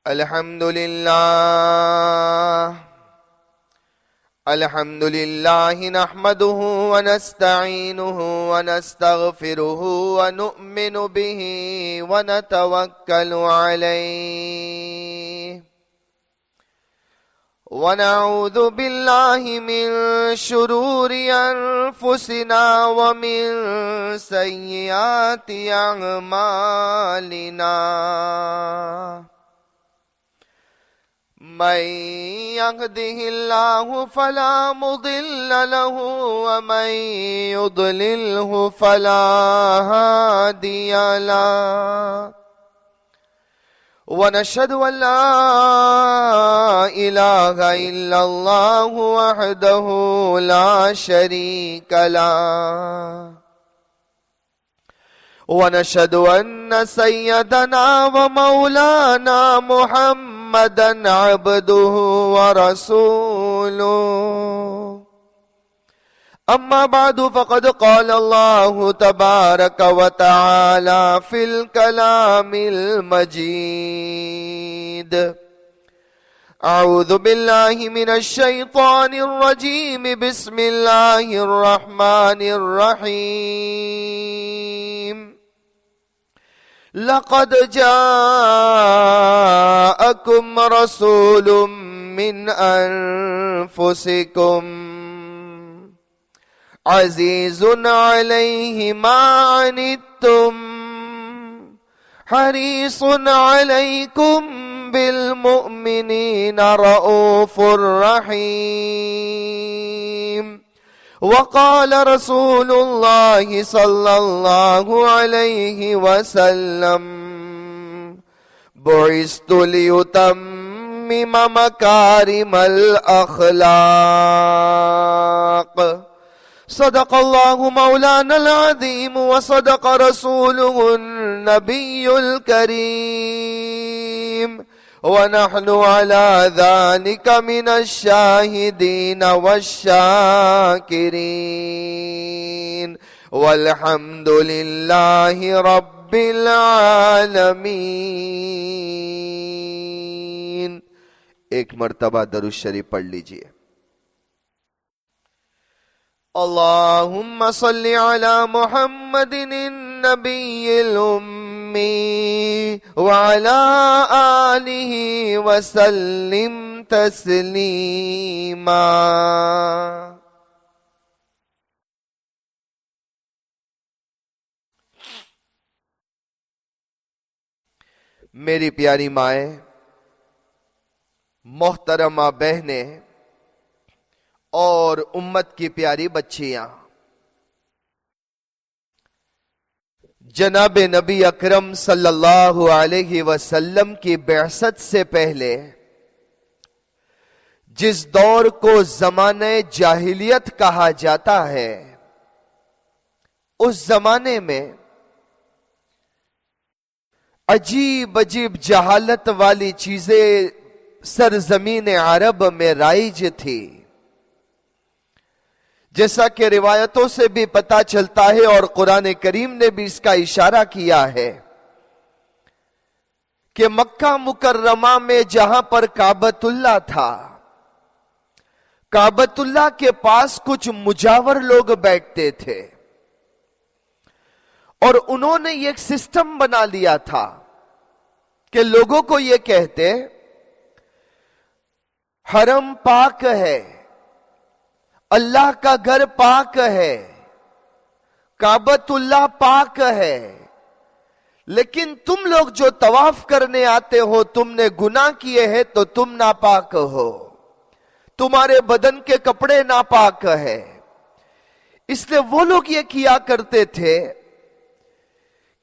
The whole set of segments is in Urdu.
الحمد لله نحمده ونستعينه ونستغفره ونؤمن به ونتوكل عليه ونعوذ بالله من شرور أنفسنا ومن سيئات أعمالنا من يهده الله فلا مضل له ومن يضلله فلا هادي له ونشهد أن لا إله إلا الله وحده لا شريك له ونشهد أن سيدنا ومولانا محمدًا عبده ورسوله أما بعد فقد قال الله تبارك وتعالى في الكلام المجيد أعوذ بالله من الشيطان الرجيم بسم الله الرحمن الرحيم لقد جاءكم رسول من أنفسكم عزيز عليه ما عنتم حريص عليكم بالمؤمنين رؤوف رحيم وقال رسول الله صلى الله عليه وسلم بعثت لأتمم مكارم الأخلاق صدق الله مولانا العظيم وصدق رسوله النبي الكريم ونحن على ذلك من الشاهدين والشاكرين والحمد لله رب العالمين. ایک مرتبہ درود شریف پڑھ لیجئے. اللهم صل على محمد النبي الأمي وعلى آله وسلم تسليما. میری پیاری مائیں، محترمہ بہنیں اور امت کی پیاری بچیاں، جناب نبی اکرم صلی اللہ علیہ وسلم کی بعثت سے پہلے جس دور کو زمانہ جاہلیت کہا جاتا ہے، اس زمانے میں عجیب عجیب جہالت والی چیزیں سرزمین عرب میں رائج تھی، جیسا کہ روایتوں سے بھی پتا چلتا ہے اور قرآن کریم نے بھی اس کا اشارہ کیا ہے کہ مکہ مکرمہ میں جہاں پر کعبۃ اللہ تھا، کعبۃ اللہ کے پاس کچھ مجاور لوگ بیٹھتے تھے اور انہوں نے ایک سسٹم بنا لیا تھا کہ لوگوں کو یہ کہتے حرم پاک ہے، اللہ کا گھر پاک ہے، کعبۃ اللہ پاک ہے، لیکن تم لوگ جو طواف کرنے آتے ہو تم نے گناہ کیے ہیں تو تم ناپاک ہو، تمہارے بدن کے کپڑے ناپاک ہے. اس لیے وہ لوگ یہ کیا کرتے تھے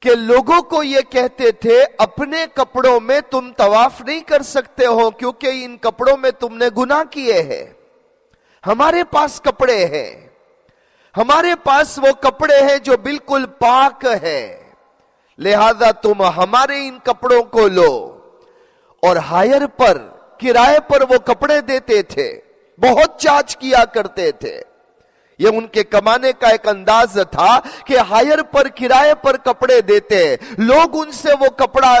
کہ لوگوں کو یہ کہتے تھے اپنے کپڑوں میں تم طواف نہیں کر سکتے ہو کیونکہ ان کپڑوں میں تم نے گناہ کیے ہیں، ہمارے پاس کپڑے ہیں، ہمارے پاس وہ کپڑے ہیں جو بالکل پاک ہے، لہذا تم ہمارے ان کپڑوں کو لو. اور ہائر پر، کرائے پر وہ کپڑے دیتے تھے، بہت چارج کیا کرتے تھے. یہ ان کے کمانے کا ایک انداز تھا کہ ہائر پر کرائے پر کپڑے دیتے، لوگ ان سے وہ کپڑا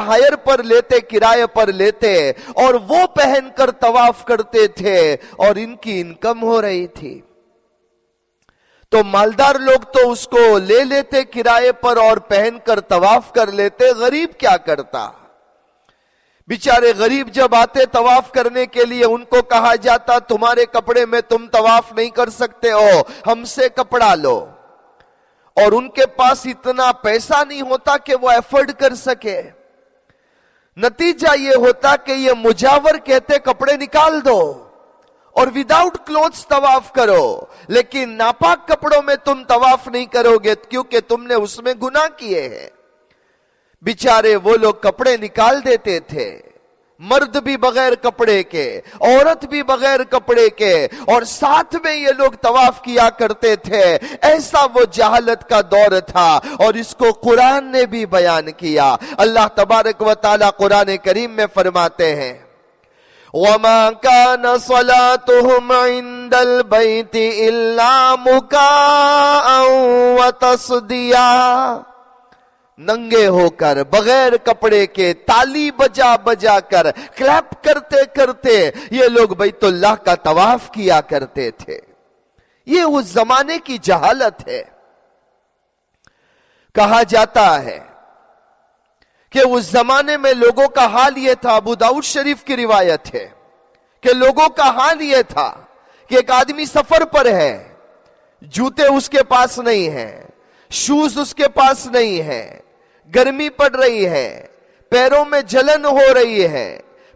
ہائر پر لیتے، کرائے پر لیتے اور وہ پہن کر طواف کرتے تھے اور ان کی انکم ہو رہی تھی۔ تو مالدار لوگ تو اس کو لے لیتے کرائے پر اور پہن کر طواف کر لیتے، غریب کیا کرتا؟ بیچارے غریب جب آتے طواف کرنے کے لیے ان کو کہا جاتا تمہارے کپڑے میں تم طواف نہیں کر سکتے ہو، ہم سے کپڑا لو، اور ان کے پاس اتنا پیسہ نہیں ہوتا کہ وہ ایفورڈ کر سکے۔ نتیجہ یہ ہوتا کہ یہ مجاور کہتے کپڑے نکال دو اور وداؤٹ کلوتھس طواف کرو، لیکن ناپاک کپڑوں میں تم طواف نہیں کرو گے کیونکہ تم نے اس میں گناہ کیے ہیں۔ بیچارے وہ لوگ کپڑے نکال دیتے تھے، مرد بھی بغیر کپڑے کے، عورت بھی بغیر کپڑے کے، اور ساتھ میں یہ لوگ طواف کیا کرتے تھے۔ ایسا وہ جہالت کا دور تھا، اور اس کو قرآن نے بھی بیان کیا۔ اللہ تبارک و تعالی قرآن کریم میں فرماتے ہیں وَمَا كَانَ صَلَاتُهُمْ عِندَ الْبَيْتِ إِلَّا مُكَاءً وَتَصْدِيًا، ننگے ہو کر بغیر کپڑے کے تالی بجا بجا کر کلیپ کرتے کرتے یہ لوگ بیت اللہ کا طواف کیا کرتے تھے۔ یہ اس زمانے کی جہالت ہے۔ کہا جاتا ہے کہ اس زمانے میں لوگوں کا حال یہ تھا، ابو داؤد شریف کی روایت ہے کہ لوگوں کا حال یہ تھا کہ ایک آدمی سفر پر ہے، جوتے اس کے پاس نہیں ہیں، شوز اس کے پاس نہیں ہے، گرمی پڑ رہی ہے، پیروں میں جلن ہو رہی ہے،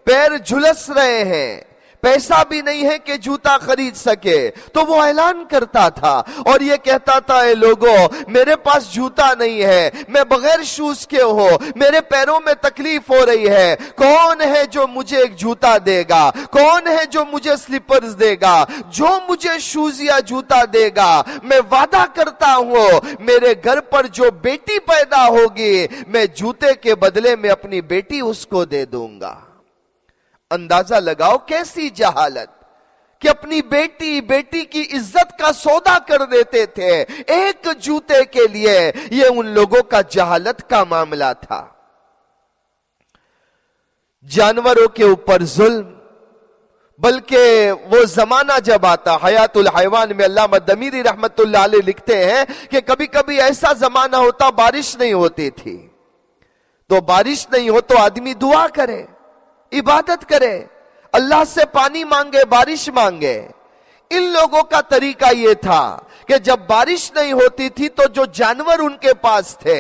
پیر جھلس رہے ہیں، پیسہ بھی نہیں ہے کہ جوتا خرید سکے، تو وہ اعلان کرتا تھا اور یہ کہتا تھا اے لوگوں میرے پاس جوتا نہیں ہے، میں بغیر شوز کے ہوں، میرے پیروں میں تکلیف ہو رہی ہے، کون ہے جو مجھے ایک جوتا دے گا؟ کون ہے جو مجھے سلیپرز دے گا؟ جو مجھے شوز یا جوتا دے گا میں وعدہ کرتا ہوں میرے گھر پر جو بیٹی پیدا ہوگی میں جوتے کے بدلے میں اپنی بیٹی اس کو دے دوں گا۔ اندازہ لگاؤ کیسی جہالت کہ اپنی بیٹی کی عزت کا سودا کر دیتے تھے ایک جوتے کے لیے۔ یہ ان لوگوں کا جہالت کا معاملہ تھا۔ جانوروں کے اوپر ظلم، بلکہ وہ زمانہ جب آتا، حیات الحیوان میں علامہ دمیری رحمت اللہ علیہ لکھتے ہیں کہ کبھی کبھی ایسا زمانہ ہوتا بارش نہیں ہوتی تھی، تو بارش نہیں ہو تو آدمی دعا کرے، عبادت کرے، اللہ سے پانی مانگے، بارش مانگے۔ ان لوگوں کا طریقہ یہ تھا کہ جب بارش نہیں ہوتی تھی تو جو جانور ان کے پاس تھے،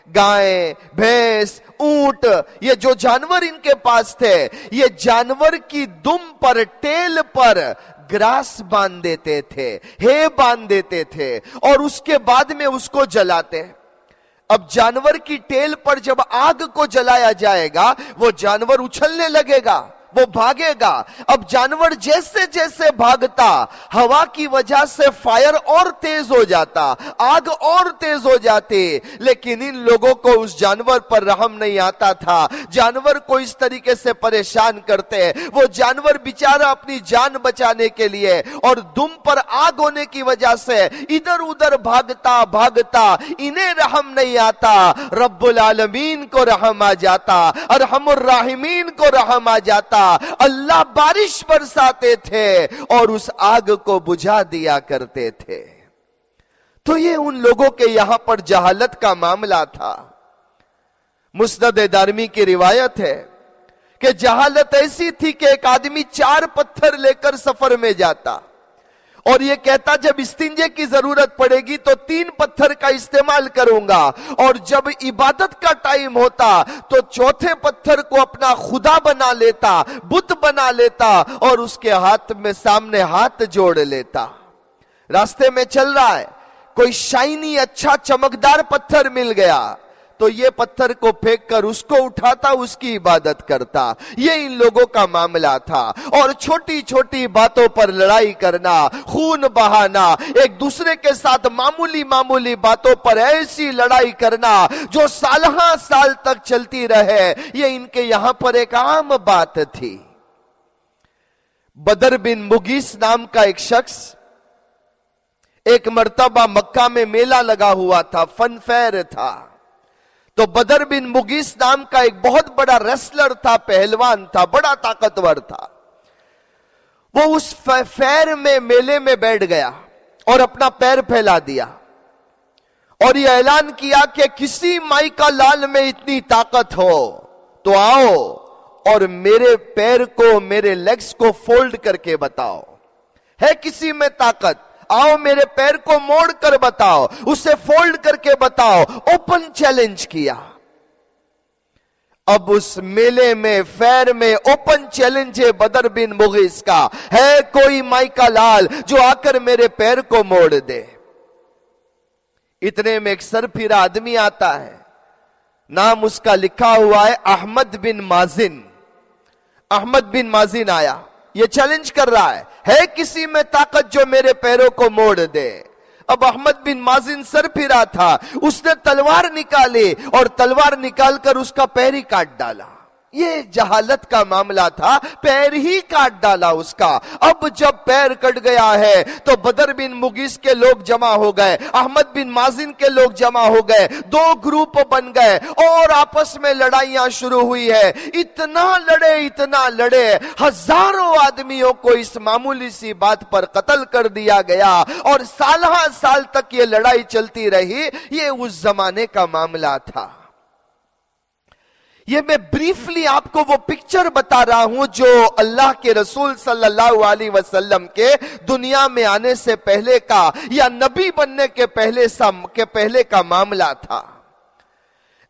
گائیں، بھینس، اونٹ، یہ جو جانور ان کے پاس تھے، یہ جانور کی دم پر، ٹیل پر گراس باندھ دیتے تھے، ہے باندھ دیتے تھے، اور اس کے بعد میں اس کو جلاتے۔ اب جانور کی ٹیل پر جب آگ کو جلایا جائے گا وہ جانور اچھلنے لگے گا، وہ بھاگے گا۔ اب جانور جیسے جیسے بھاگتا ہوا کی وجہ سے فائر اور تیز ہو جاتا، آگ اور تیز ہو جاتی، لیکن ان لوگوں کو اس جانور پر رحم نہیں آتا تھا۔ جانور کو اس طریقے سے پریشان کرتے، وہ جانور بیچارہ اپنی جان بچانے کے لیے اور دم پر آگ ہونے کی وجہ سے ادھر ادھر بھاگتا بھاگتا، انہیں رحم نہیں آتا، رب العالمین کو رحم آ جاتا، ارحم الراحمین کو رحم آ جاتا۔ اللہ بارش برساتے تھے اور اس آگ کو بجھا دیا کرتے تھے۔ تو یہ ان لوگوں کے یہاں پر جہالت کا معاملہ تھا۔ مسند دارمی کی روایت ہے کہ جہالت ایسی تھی کہ ایک آدمی 4 پتھر لے کر سفر میں جاتا اور یہ کہتا جب استنجے کی ضرورت پڑے گی تو 3 پتھر کا استعمال کروں گا، اور جب عبادت کا ٹائم ہوتا تو 4تھے پتھر کو اپنا خدا بنا لیتا، بت بنا لیتا، اور اس کے ہاتھ میں سامنے ہاتھ جوڑ لیتا۔ راستے میں چل رہا ہے، کوئی شائنی اچھا چمکدار پتھر مل گیا تو یہ پتھر کو پھینک کر اس کو اٹھاتا، اس کی عبادت کرتا۔ یہ ان لوگوں کا معاملہ تھا، اور چھوٹی چھوٹی باتوں پر لڑائی کرنا، خون بہانا، ایک دوسرے کے ساتھ معمولی باتوں پر ایسی لڑائی کرنا جو سالہ سال تک چلتی رہے، یہ ان کے یہاں پر ایک عام بات تھی۔ بدر بن مغیث نام کا ایک شخص ایک مرتبہ مکہ میں میلہ لگا ہوا تھا، فن فیئر تھا، تو بدر بن مغیث نام کا ایک بہت بڑا ریسلر تھا، پہلوان تھا، بڑا طاقتور تھا. وہ اس فیئر میں، میلے میں بیٹھ گیا اور اپنا پیر پھیلا دیا اور یہ اعلان کیا کہ کسی مائی کا لال میں اتنی طاقت ہو تو آؤ اور میرے پیر کو، میرے لیگز کو فولڈ کر کے بتاؤ. ہے کسی میں طاقت؟ آؤ میرے پیر کو موڑ کر بتاؤ، اسے فولڈ کر کے بتاؤ. اوپن چیلنج کیا. اب اس میلے میں، فیر میں اوپن چیلنج ہے بدر بن مغیث کا، ہے کوئی مائی کا لال جو آ کر میرے پیر کو موڑ دے؟ اتنے میں ایک سر پھرا آدمی آتا ہے، نام اس کا لکھا ہوا ہے احمد بن مازن. احمد بن مازن آیا، یہ چیلنج کر رہا ہے کسی میں طاقت جو میرے پیروں کو موڑ دے؟ اب احمد بن مازن سر پھرا تھا، اس نے تلوار نکالی اور تلوار نکال کر اس کا پیر ہی کاٹ ڈالا. یہ جہالت کا معاملہ تھا، پیر ہی کاٹ ڈالا اس کا. اب جب پیر کٹ گیا ہے تو بدر بن مغیث کے لوگ جمع ہو گئے، احمد بن مازن کے لوگ جمع ہو گئے، دو گروپ بن گئے اور آپس میں لڑائیاں شروع ہوئی ہے. اتنا لڑے، ہزاروں آدمیوں کو اس معمولی سی بات پر قتل کر دیا گیا اور سالہ سال تک یہ لڑائی چلتی رہی. یہ اس زمانے کا معاملہ تھا. یہ میں بریفلی آپ کو وہ پکچر بتا رہا ہوں جو اللہ کے رسول صلی اللہ علیہ وسلم کے دنیا میں آنے سے پہلے کا یا نبی بننے کے پہلے کا معاملہ تھا.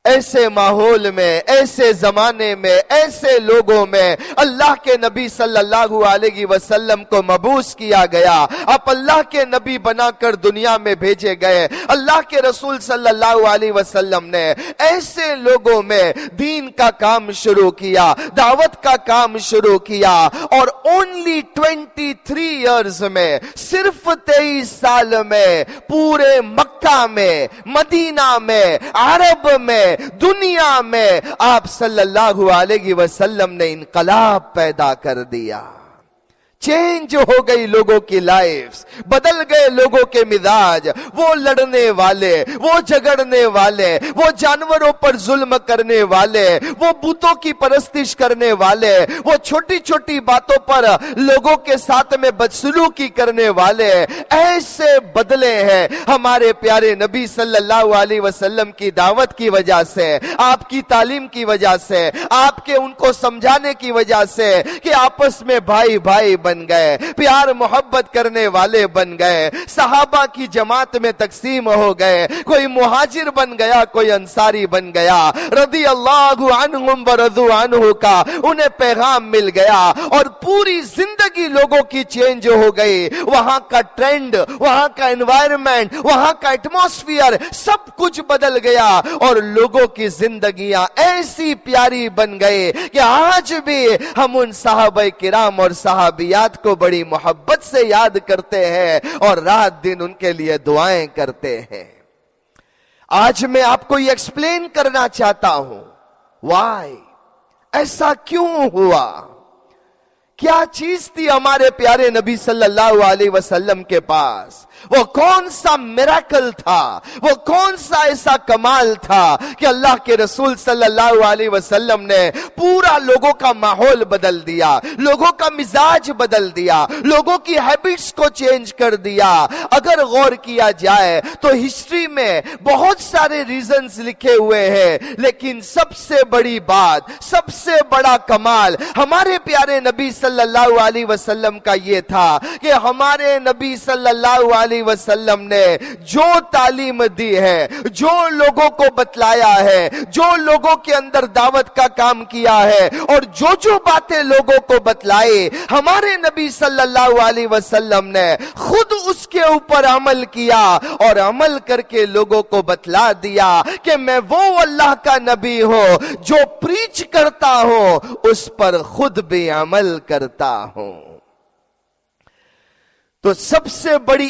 ایسے ماحول میں، ایسے زمانے میں، ایسے لوگوں میں اللہ کے نبی صلی اللہ علیہ وسلم کو مبعوث کیا گیا. آپ اللہ کے نبی بنا کر دنیا میں بھیجے گئے. اللہ کے رسول صلی اللہ علیہ وسلم نے ایسے لوگوں میں دین کا کام شروع کیا، دعوت کا کام شروع کیا اور only 23 ایئرز میں، صرف 23 سال میں، پورے مکہ میں، مدینہ میں، عرب میں، دنیا میں آپ صلی اللہ علیہ وسلم نے انقلاب پیدا کر دیا. چینج ہو گئی لوگوں کی لائفز، بدل گئے لوگوں کے مزاج. وہ لڑنے والے، وہ جھگڑنے والے، وہ جانوروں پر ظلم کرنے والے، وہ بتوں کی پرستش کرنے والے، وہ چھوٹی چھوٹی باتوں پر لوگوں کے ساتھ میں بدسلوکی کرنے والے، ایسے بدلے ہیں ہمارے پیارے نبی صلی اللہ علیہ وسلم کی دعوت کی وجہ سے، آپ کی تعلیم کی وجہ سے، آپ کے ان کو سمجھانے کی وجہ سے کہ آپس میں بھائی بھائی بن گئے، پیار محبت کرنے والے بن گئے، صحابہ کی جماعت میں تقسیم ہو گئے، کوئی مہاجر بن گیا، کوئی انصاری بن گیا، رضی اللہ عنہم ورضوا عنہ کا انہیں پیغام مل گیا اور پوری زندگی لوگوں کی چینج ہو گئی. وہاں کا ٹرینڈ، وہاں کا انوائرمنٹ، وہاں کا ایٹماسفیئر سب کچھ بدل گیا اور لوگوں کی زندگیاں ایسی پیاری بن گئی کہ آج بھی ہم ان صحابہ کرام اور صحابیات کو بڑی محبت سے یاد کرتے ہیں اور رات دن ان کے لیے دعائیں کرتے ہیں. آج میں آپ کو یہ ایکسپلین کرنا چاہتا ہوں، وائی، ایسا کیوں ہوا؟ کیا چیز تھی ہمارے پیارے نبی صلی اللہ علیہ وسلم کے پاس؟ وہ کون سا میراکل تھا؟ وہ کون سا ایسا کمال تھا کہ اللہ کے رسول صلی اللہ علیہ وسلم نے پورا لوگوں کا ماحول بدل دیا، لوگوں کا مزاج بدل دیا، لوگوں کی ہیبٹس کو چینج کر دیا؟ اگر غور کیا جائے تو ہسٹری میں بہت سارے ریزنز لکھے ہوئے ہیں، لیکن سب سے بڑی بات، سب سے بڑا کمال ہمارے پیارے نبی صلی اللہ علیہ وسلم کا یہ تھا کہ ہمارے نبی صلی اللہ علیہ وسلم نے جو تعلیم دی ہے، جو لوگوں کو بتلایا ہے، جو لوگوں کے اندر دعوت کا کام کیا ہے اور جو باتیں لوگوں کو بتلائی، ہمارے نبی صلی اللہ علیہ وسلم نے خود اس کے اوپر عمل کیا اور عمل کر کے لوگوں کو بتلا دیا کہ میں وہ اللہ کا نبی ہوں جو پریچ کرتا ہوں، اس پر خود بھی عمل کرتا ہوں. تو سب سے بڑی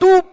2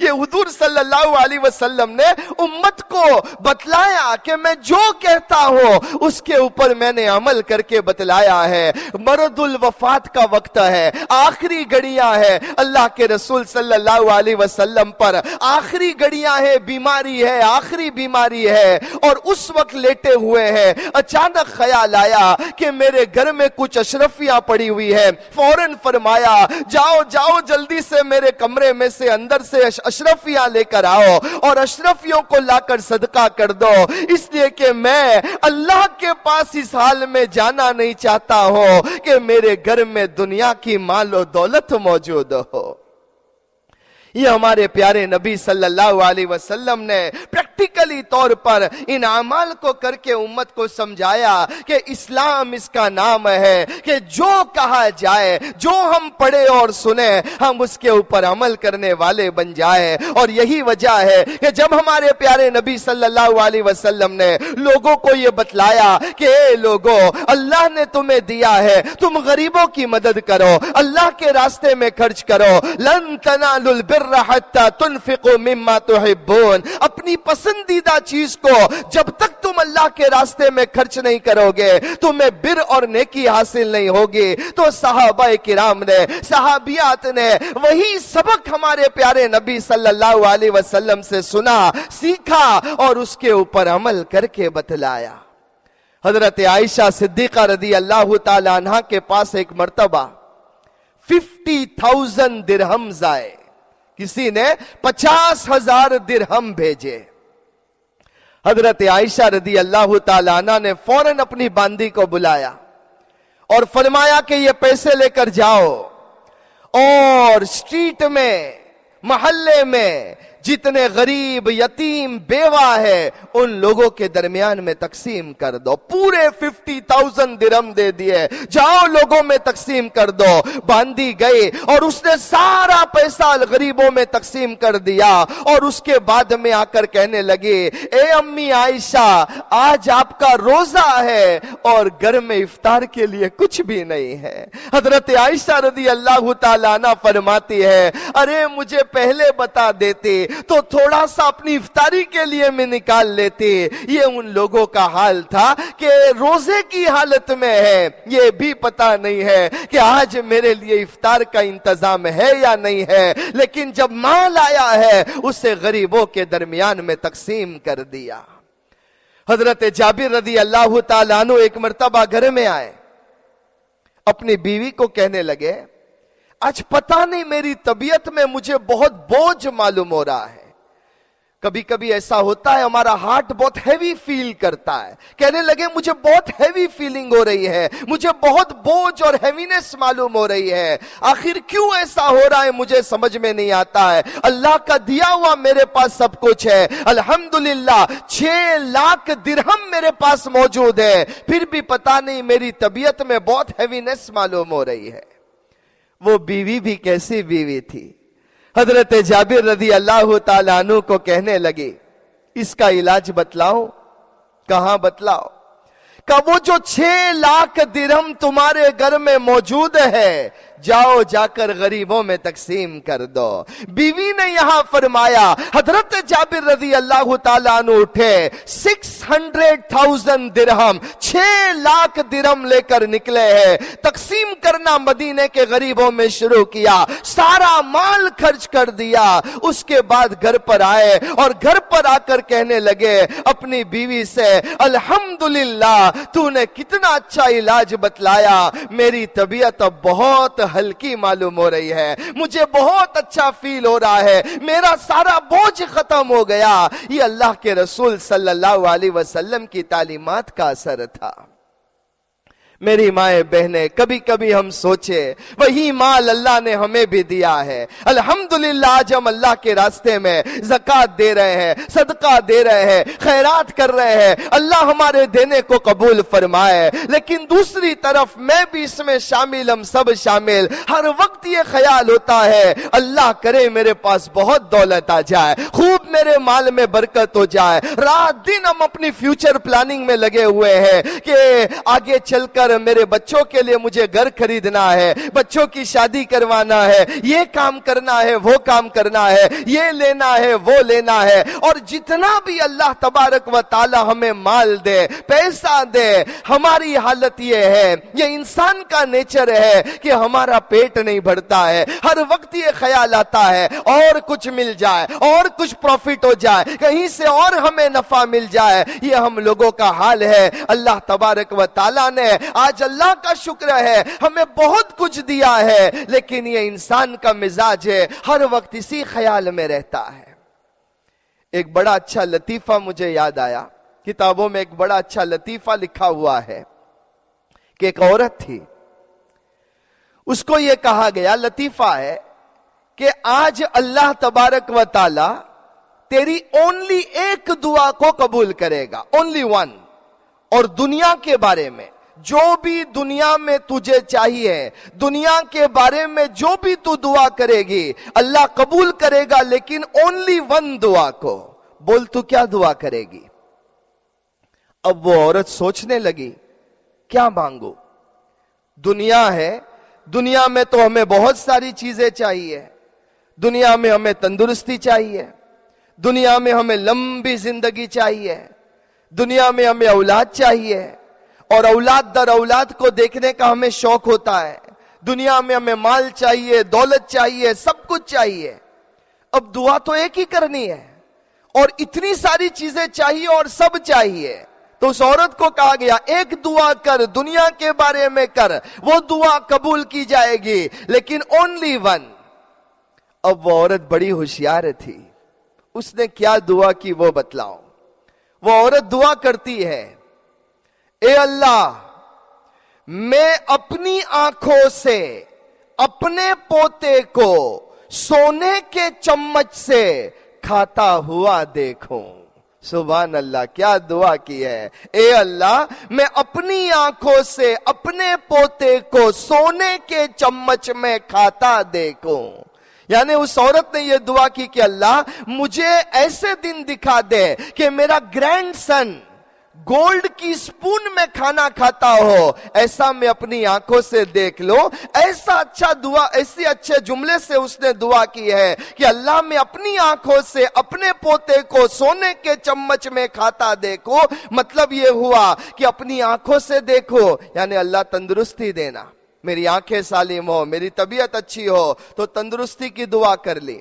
یہ حضور صلی اللہ علیہ وسلم نے امت کو بتلایا کہ میں جو کہتا ہوں اس کے اوپر میں نے عمل کر کے بتلایا ہے. مرض الوفات کا وقت ہے, آخری گھڑیاں ہے, اللہ کے رسول صلی اللہ علیہ وسلم پر آخری گھڑیاں ہے, بیماری ہے, آخری بیماری ہے, اور اس وقت لیٹے ہوئے ہیں. اچانک خیال آیا کہ میرے گھر میں کچھ اشرفیاں پڑی ہوئی ہے. فوراً فرمایا جاؤ جاؤ جلدی سے میرے کمرے میں سے اندر سے اشرفیاں لے کر آؤ اور اشرفیوں کو لا کر صدقہ کر دو, اس لیے کہ میں اللہ کے پاس اس حال میں جانا نہیں چاہتا ہوں کہ میرے گھر میں دنیا کی مال و دولت موجود ہو. یہ ہمارے پیارے نبی صلی اللہ علیہ وسلم نے پریکٹیکلی طور پر ان اعمال کو کر کے امت کو سمجھایا کہ اسلام اس کا نام ہے کہ جو کہا جائے, جو ہم پڑھے اور سنیں, ہم اس کے اوپر عمل کرنے والے بن جائے. اور یہی وجہ ہے کہ جب ہمارے پیارے نبی صلی اللہ علیہ وسلم نے لوگوں کو یہ بتلایا کہ اے لوگوں, اللہ نے تمہیں دیا ہے, تم غریبوں کی مدد کرو, اللہ کے راستے میں خرچ کرو. لن تنالوا البر حتی تنفقوا مما تحبون. اپنی پسندیدہ چیز کو جب تک تم اللہ کے راستے میں خرچ نہیں کرو گے تمہیں بر اور نیکی حاصل نہیں ہوگی. تو صحابہ کرام نے, صحابیات نے وہی سبق ہمارے پیارے نبی صلی اللہ علیہ وسلم سے سنا, سیکھا اور اس کے اوپر عمل کر کے بتلایا. حضرت عائشہ صدیقہ رضی اللہ تعالی عنہا کے پاس ایک مرتبہ 50,000 درہمز آئے. کسی نے 50,000 درہم بھیجے. حضرت عائشہ رضی اللہ تعالی عنہ نے فوراً اپنی باندی کو بلایا اور فرمایا کہ یہ پیسے لے کر جاؤ اور اسٹریٹ میں, محلے میں جتنے غریب, یتیم, بیوہ ہے ان لوگوں کے درمیان میں تقسیم کر دو. پورے 50,000 درہم دے دیے, جاؤ لوگوں میں تقسیم کر دو. باندھی گئی اور اس نے سارا پیسہ غریبوں میں تقسیم کر دیا اور اس کے بعد میں آ کر کہنے لگی اے امی عائشہ, آج آپ کا روزہ ہے اور گھر میں افطار کے لیے کچھ بھی نہیں ہے. حضرت عائشہ رضی اللہ تعالیٰ عنہ فرماتی ہے ارے مجھے پہلے بتا دیتے تو تھوڑا سا اپنی افطاری کے لیے میں نکال لیتے. یہ ان لوگوں کا حال تھا کہ روزے کی حالت میں ہے, یہ بھی پتا نہیں ہے کہ آج میرے لیے افطار کا انتظام ہے یا نہیں ہے, لیکن جب مال آیا ہے اسے غریبوں کے درمیان میں تقسیم کر دیا. حضرت جابر رضی اللہ تعالیٰ عنہ ایک مرتبہ گھر میں آئے, اپنی بیوی کو کہنے لگے آج پتہ نہیں میری طبیعت میں مجھے بہت بوجھ معلوم ہو رہا ہے. کبھی کبھی ایسا ہوتا ہے ہمارا ہارٹ بہت ہیوی فیل کرتا ہے. کہنے لگے مجھے بہت ہیوی فیلنگ ہو رہی ہے, مجھے بہت بوجھ اور ہیوینس معلوم ہو رہی ہے. آخر کیوں ایسا ہو رہا ہے مجھے سمجھ میں نہیں آتا ہے. اللہ کا دیا ہوا میرے پاس سب کچھ ہے, الحمدللہ 6 لاکھ درہم میرے پاس موجود ہے, پھر بھی پتہ نہیں میری طبیعت میں بہت ہیوینس معلوم ہو رہی ہے. وہ بیوی بھی کیسی بیوی تھی, حضرت جابر رضی اللہ تعالیٰ عنہ کو کہنے لگی اس کا علاج بتلاؤ. کہاں بتلاؤ؟ کہ وہ جو 6 لاکھ درہم تمہارے گھر میں موجود ہے جاؤ جا کر غریبوں میں تقسیم کر دو. بیوی نے یہاں فرمایا, حضرت جابر رضی اللہ تعالیٰ عنہ اٹھے, 600,000 درہم, 6 لاکھ درہم لے کر نکلے ہیں, تقسیم کرنا مدینے کے غریبوں میں شروع کیا, سارا مال خرچ کر دیا. اس کے بعد گھر پر آئے اور گھر پر آ کر کہنے لگے اپنی بیوی سے الحمدللہ تو نے کتنا اچھا علاج بتلایا, میری طبیعت اب بہت ہلکی معلوم ہو رہی ہے, مجھے بہت اچھا فیل ہو رہا ہے, میرا سارا بوجھ ختم ہو گیا. یہ اللہ کے رسول صلی اللہ علیہ وسلم کی تعلیمات کا اثر تھا. میری مائیں بہنیں, کبھی کبھی ہم سوچے وہی مال اللہ نے ہمیں بھی دیا ہے. الحمدللہ آج ہم اللہ کے راستے میں زکوٰۃ دے رہے ہیں, صدقہ دے رہے ہیں, خیرات کر رہے ہیں, اللہ ہمارے دینے کو قبول فرمائے. لیکن دوسری طرف میں بھی اس میں شامل, ہم سب شامل, ہر وقت یہ خیال ہوتا ہے اللہ کرے میرے پاس بہت دولت آ جائے, خوب میرے مال میں برکت ہو جائے. رات دن ہم اپنی فیوچر پلاننگ میں لگے ہوئے ہیں کہ آگے چل کر میرے بچوں کے لیے مجھے گھر خریدنا ہے, بچوں کی شادی کروانا ہے, یہ کام کرنا ہے, وہ کام کرنا ہے, یہ لینا ہے, وہ لینا ہے. اور جتنا بھی اللہ تبارک و تعالی ہمیں مال دے, پیسہ دے, ہماری حالت یہ ہے, یہ انسان کا نیچر ہے کہ ہمارا پیٹ نہیں بھرتا ہے. ہر وقت یہ خیال آتا ہے اور کچھ مل جائے, اور کچھ پروفٹ ہو جائے, کہیں سے اور ہمیں نفع مل جائے. یہ ہم لوگوں کا حال ہے. اللہ تبارک و تعالیٰ نے, آج اللہ کا شکر ہے, ہمیں بہت کچھ دیا ہے, لیکن یہ انسان کا مزاج ہے, ہر وقت اسی خیال میں رہتا ہے. ایک بڑا اچھا لطیفہ مجھے یاد آیا, کتابوں میں ایک بڑا اچھا لطیفہ لکھا ہوا ہے کہ ایک عورت تھی, اس کو یہ کہا گیا, لطیفہ ہے کہ آج اللہ تبارک و تعالی تیری اونلی ایک دعا کو قبول کرے گا, اونلی ون. اور دنیا کے بارے میں جو بھی دنیا میں تجھے چاہیے, دنیا کے بارے میں جو بھی تو دعا کرے گی اللہ قبول کرے گا, لیکن اونلی ون دعا کو. بول تو کیا دعا کرے گی؟ اب وہ عورت سوچنے لگی, کیا مانگو؟ دنیا ہے, دنیا میں تو ہمیں بہت ساری چیزیں چاہیے. دنیا میں ہمیں تندرستی چاہیے, دنیا میں ہمیں لمبی زندگی چاہیے, دنیا میں ہمیں اولاد چاہیے, اور اولاد در اولاد کو دیکھنے کا ہمیں شوق ہوتا ہے. دنیا میں ہمیں مال چاہیے, دولت چاہیے, سب کچھ چاہیے. اب دعا تو ایک ہی کرنی ہے, اور اتنی ساری چیزیں چاہیے اور سب چاہیے. تو اس عورت کو کہا گیا, ایک دعا کر, دنیا کے بارے میں کر, وہ دعا قبول کی جائے گی, لیکن اونلی ون. اب وہ عورت بڑی ہوشیار تھی, اس نے کیا دعا کی وہ بتلاؤں. وہ عورت دعا کرتی ہے, اے اللہ, میں اپنی آنکھوں سے اپنے پوتے کو سونے کے چمچ سے کھاتا ہوا دیکھوں. سبحان اللہ, کیا دعا کی ہے. اے اللہ, میں اپنی آنکھوں سے اپنے پوتے کو سونے کے چمچ میں کھاتا دیکھوں. یعنی اس عورت نے یہ دعا کی کہ اللہ مجھے ایسے دن دکھا دے کہ میرا گرینڈ سن گولڈ کی سپون میں کھانا کھاتا ہو, ایسا میں اپنی آنکھوں سے دیکھ لو. ایسا اچھا دعا, ایسے اچھے جملے سے اس نے دعا کی ہے کہ اللہ میں اپنی آنکھوں سے اپنے پوتے کو سونے کے چمچ میں کھاتا دیکھو. مطلب یہ ہوا کہ اپنی آنکھوں سے دیکھو, یعنی اللہ تندرستی دینا, میری آنکھیں سالم ہو, میری طبیعت اچھی ہو, تو تندرستی کی دعا کر لی.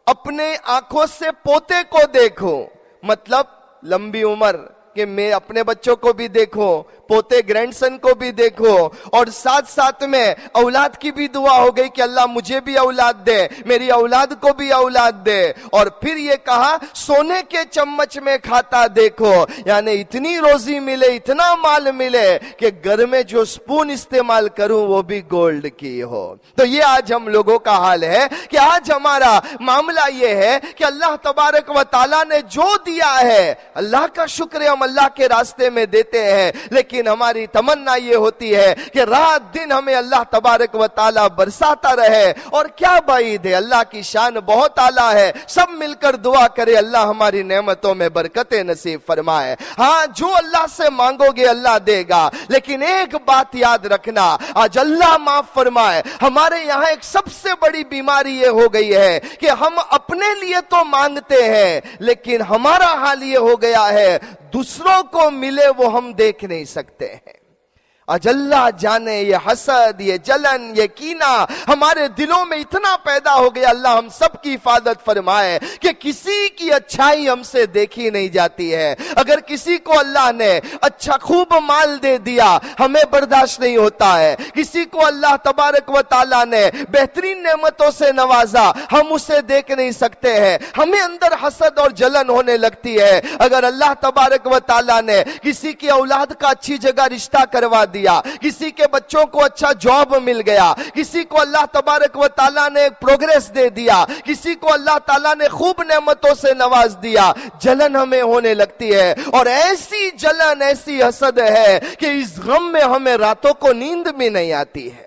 اپنے آنکھوں سے پوتے کو دیکھو, مطلب لمبی عمر, کہ میں اپنے بچوں کو بھی دیکھوں, پوتے گرینڈ سن کو بھی دیکھو, اور ساتھ ساتھ میں اولاد کی بھی دعا ہو گئی کہ اللہ مجھے بھی اولاد دے, میری اولاد کو بھی اولاد دے. اور پھر یہ کہا سونے کے چمچ میں کھاتا دیکھو, یعنی اتنی روزی ملے, اتنا مال ملے کہ گھر میں جو سپون استعمال کروں وہ بھی گولڈ کی ہو. تو یہ آج ہم لوگوں کا حال ہے کہ آج ہمارا معاملہ یہ ہے کہ اللہ تبارک و تعالیٰ نے جو دیا ہے اللہ کا شکر ہم اللہ کے راستے میں دیتے ہیں, لیکن ہماری تمنا یہ ہوتی ہے کہ رات دن ہمیں اللہ تبارک و تعالیٰ برساتا رہے. اور کیا بعید ہے, اللہ کی شان بہت اعلیٰ ہے, سب مل کر دعا کرے اللہ ہماری نعمتوں میں برکتیں نصیب فرمائے. ہاں, جو اللہ سے مانگو گے اللہ دے گا, لیکن ایک بات یاد رکھنا, آج اللہ معاف فرمائے, ہمارے یہاں ایک سب سے بڑی بیماری یہ ہو گئی ہے کہ ہم اپنے لیے تو مانگتے ہیں, لیکن ہمارا حال یہ ہو گیا ہے دوسروں کو ملے وہ ہم دیکھ نہیں سکتے ہیں. آج اللہ جانے یہ حسد, یہ جلن, یہ کینہ ہمارے دلوں میں اتنا پیدا ہو گیا. اللہ ہم سب کی حفاظت فرمائے کہ کسی کی اچھائی ہم سے دیکھی نہیں جاتی ہے. اگر کسی کو اللہ نے اچھا خوب مال دے دیا ہمیں برداشت نہیں ہوتا ہے, کسی کو اللہ تبارک و تعالیٰ نے بہترین نعمتوں سے نوازا ہم اسے دیکھ نہیں سکتے ہیں, ہمیں اندر حسد اور جلن ہونے لگتی ہے. اگر اللہ تبارک و تعالیٰ نے کسی کی اولاد کا اچھی جگہ رشتہ کروا دیا, کسی کے بچوں کو اچھا جاب مل گیا, کسی کو اللہ تبارک و تعالیٰ نے پروگریس دے دیا, کسی کو اللہ تعالیٰ نے خوب نعمتوں سے نواز دیا, جلن ہمیں ہونے لگتی ہے. اور ایسی جلن, ایسی حسد ہے کہ اس غم میں ہمیں راتوں کو نیند بھی نہیں آتی ہے.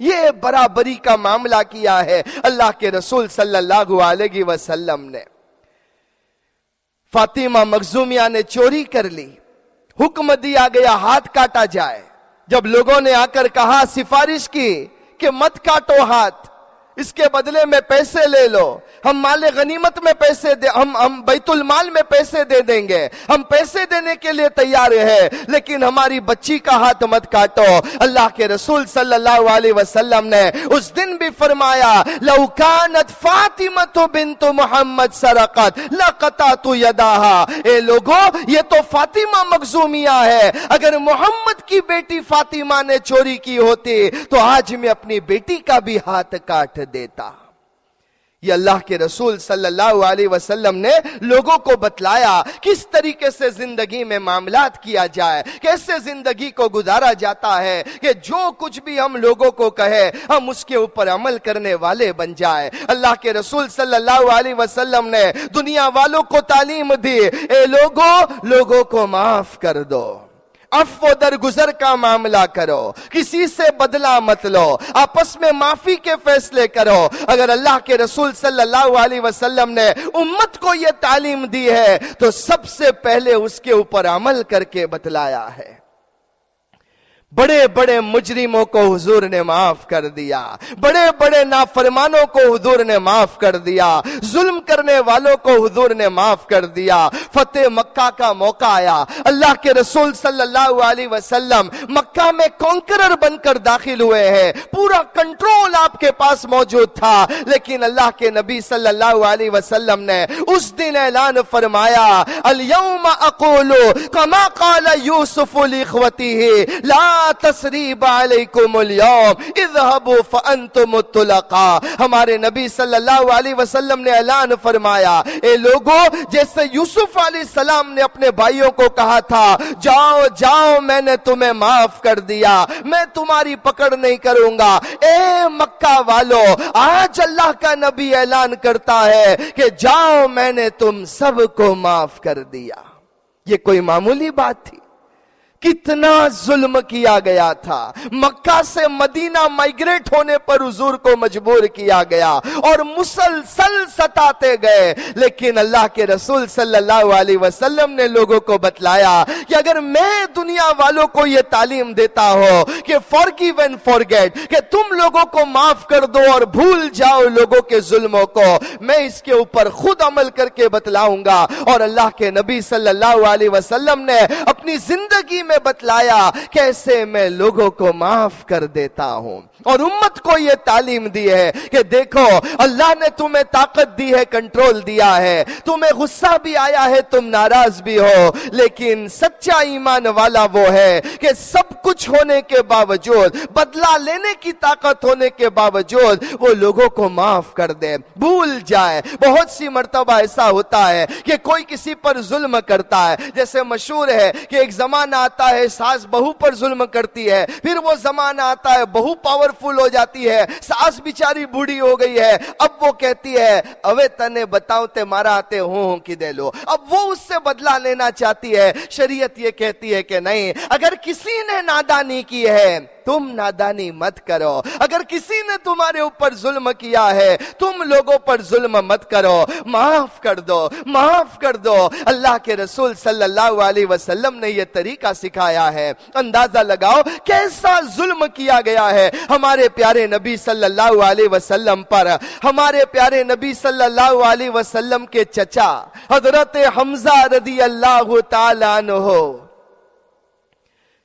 یہ برابری کا معاملہ کیا ہے اللہ کے رسول صلی اللہ علیہ وسلم نے. فاطمہ مخزومیہ نے چوری کر لی، حکم دیا گیا ہاتھ کاٹا جائے. جب لوگوں نے آ کر کہا، سفارش کی کہ مت کاٹو ہاتھ، اس کے بدلے میں پیسے لے لو، ہم مال غنیمت میں پیسے دے، ہم بیت المال میں پیسے دے دیں گے، ہم پیسے دینے کے لیے تیار ہیں، لیکن ہماری بچی کا ہاتھ مت کاٹو. اللہ کے رسول صلی اللہ علیہ وسلم نے اس دن بھی فرمایا، لو کانت فاطمہ بنت محمد سرقت لقطعت یداہا. اے لوگو، یہ تو فاطمہ مخزومیہ ہے، اگر محمد کی بیٹی فاطمہ نے چوری کی ہوتی تو آج میں اپنی بیٹی کا بھی ہاتھ کاٹ دیتا. یہ اللہ کے رسول صلی اللہ علیہ وسلم نے لوگوں کو بتلایا کس طریقے سے زندگی میں معاملات کیا جائے، کیسے زندگی کو گزارا جاتا ہے کہ جو کچھ بھی ہم لوگوں کو کہے ہم اس کے اوپر عمل کرنے والے بن جائے. اللہ کے رسول صلی اللہ علیہ وسلم نے دنیا والوں کو تعلیم دی، اے لوگوں کو معاف کر دو، عفو درگزر کا معاملہ کرو، کسی سے بدلہ مت لو، آپس میں معافی کے فیصلے کرو. اگر اللہ کے رسول صلی اللہ علیہ وسلم نے امت کو یہ تعلیم دی ہے تو سب سے پہلے اس کے اوپر عمل کر کے بتلایا ہے. بڑے بڑے مجرموں کو حضور نے معاف کر دیا، بڑے بڑے نافرمانوں کو حضور نے معاف کر دیا، ظلم کرنے والوں کو حضور نے معاف کر دیا. فتح مکہ کا موقع آیا، اللہ کے رسول صلی اللہ علیہ وسلم مکہ میں کانکرر بن کر داخل ہوئے ہیں، پورا کنٹرول آپ کے پاس موجود تھا، لیکن اللہ کے نبی صلی اللہ علیہ وسلم نے اس دن اعلان فرمایا، الیوم اقول کما قال یوسف لاخوته لا تسریب علیکم اليوم اذهبوا فانتم الطلقاء. ہمارے نبی صلی اللہ علیہ وسلم نے اعلان فرمایا، اے لوگو، جیسے یوسف علیہ السلام نے اپنے بھائیوں کو کہا تھا، جاؤ جاؤ میں نے تمہیں معاف کر دیا، میں تمہاری پکڑ نہیں کروں گا. اے مکہ والو، آج اللہ کا نبی اعلان کرتا ہے کہ جاؤ میں نے تم سب کو معاف کر دیا. یہ کوئی معمولی بات تھی؟ کتنا ظلم کیا گیا تھا. مکہ سے مدینہ مائگریٹ ہونے پر حضور کو مجبور کیا گیا اور مسلسل ستاتے گئے، لیکن اللہ کے رسول صلی اللہ علیہ وسلم نے لوگوں کو بتلایا کہ اگر میں دنیا والوں کو یہ تعلیم دیتا ہوں کہ forgive and forget، کہ تم لوگوں کو معاف کر دو اور بھول جاؤ لوگوں کے ظلموں کو، میں اس کے اوپر خود عمل کر کے بتلاؤں گا. اور اللہ کے نبی صلی اللہ علیہ وسلم نے اپنی زندگی میں بتلایا کیسے میں لوگوں کو معاف کر دیتا ہوں. اور امت کو یہ تعلیم دی ہے کہ دیکھو، اللہ نے تمہیں طاقت دی ہے، کنٹرول دیا ہے، تمہیں غصہ بھی آیا ہے، تم ناراض بھی ہو، لیکن سچا ایمان والا وہ ہے کہ سب کچھ ہونے کے باوجود، بدلہ لینے کی طاقت ہونے کے باوجود وہ لوگوں کو معاف کر دے، بھول جائے. بہت سی مرتبہ ایسا ہوتا ہے کہ کوئی کسی پر ظلم کرتا ہے، جیسے مشہور ہے کہ ایک زمانہ آتا ہے ساس بہو پر ظلم کرتی ہے، پھر وہ زمانہ آتا ہے بہو پاورفل ہو جاتی ہے، ساس بیچاری بوڑھی ہو گئی ہے، اب وہ کہتی ہے اوے تنے بتاؤں تے مارا آتے ہوں کی دے لو. اب وہ اس سے بدلہ لینا چاہتی ہے. شریعت یہ کہتی ہے کہ نہیں، اگر کسی نے نادانی کی ہے تم نادانی مت کرو، اگر کسی نے تمہارے اوپر ظلم کیا ہے تم لوگوں پر ظلم مت کرو، معاف کر دو، معاف کر دو. اللہ کے رسول صلی اللہ علیہ وسلم نے یہ طریقہ سکھایا ہے. اندازہ لگاؤ کیسا ظلم کیا گیا ہے ہمارے پیارے نبی صلی اللہ علیہ وسلم پر. ہمارے پیارے نبی صلی اللہ علیہ وسلم کے چچا حضرت حمزہ رضی اللہ تعالیٰ عنہ